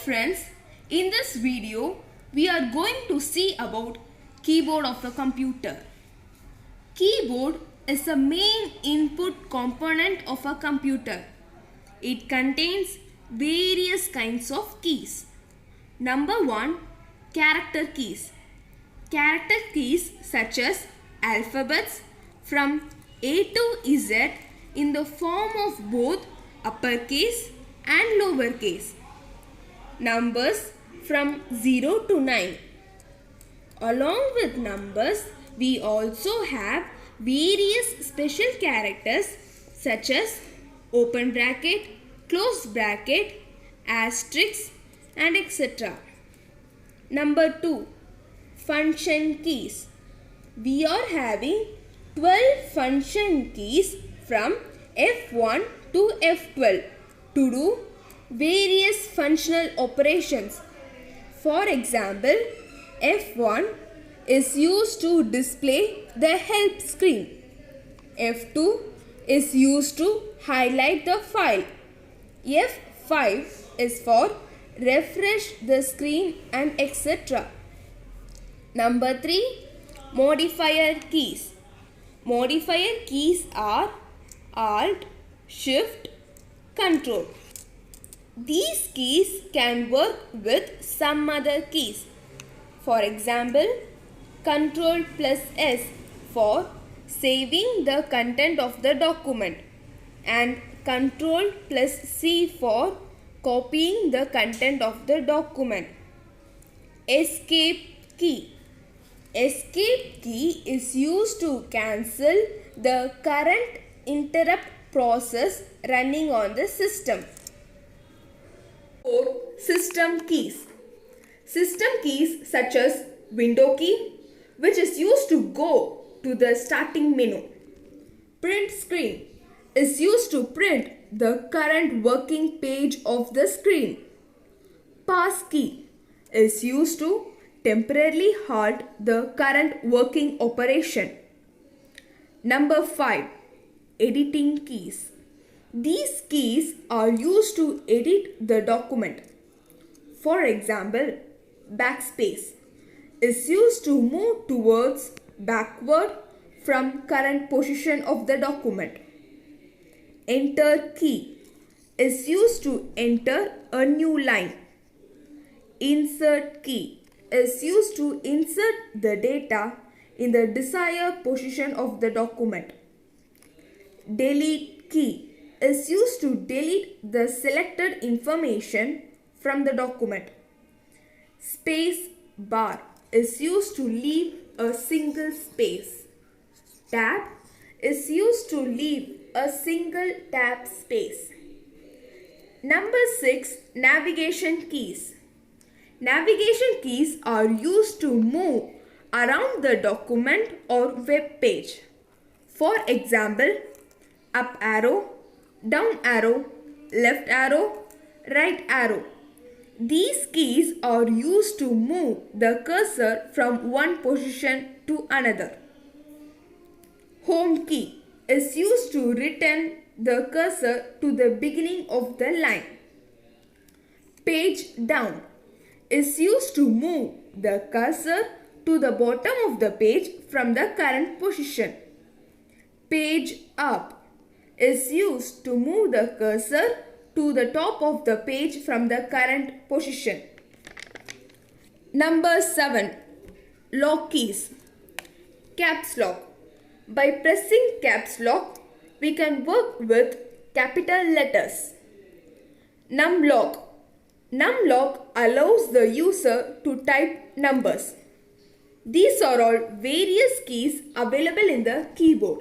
friends, in this video we are going to see about keyboard of a computer. Keyboard is the main input component of a computer. It contains various kinds of keys. Number 1, character keys. Character keys such as alphabets from A to Z in the form of both uppercase and lowercase. Numbers from 0 to 9. Along with numbers, we also have various special characters such as open bracket, close bracket, asterisk and etc. Number 2, function keys. We are having 12 function keys from F1 to F12 to do various functional operations. For example, F1 is used to display the help screen. F2 is used to highlight the file. F5 is for refresh the screen and etc. Number 3, modifier keys. Modifier keys are Alt, Shift, Control. These keys can work with some other keys. For example, Ctrl plus S for saving the content of the document and Ctrl plus C for copying the content of the document. Escape key. Escape key is used to cancel the current interrupt process running on the system. 4. System keys. System keys such as window key, which is used to go to the starting menu. Print screen is used to print the current working page of the screen. Pass key is used to temporarily halt the current working operation. Number 5, editing keys. These keys are used to edit the document. For example, backspace is used to move towards backward from current position of the document. Enter key is used to enter a new line. Insert key is used to insert the data in the desired position of the document. Delete key is used to delete the selected information from the document. Space bar is used to leave a single space. Tab is used to leave a single tab space. Number 6, navigation keys. Navigation keys are used to move around the document or web page. For example, up arrow, down arrow, left arrow, right arrow. These keys are used to move the cursor from one position to another. Home key is used to return the cursor to the beginning of the line. Page down is used to move the cursor to the bottom of the page from the current position. Page up is used to move the cursor to the top of the page from the current position. Number 7, lock keys. Caps lock. By pressing caps lock, we can work with capital letters. Numlock. Numlock allows the user to type numbers. These are all various keys available in the keyboard.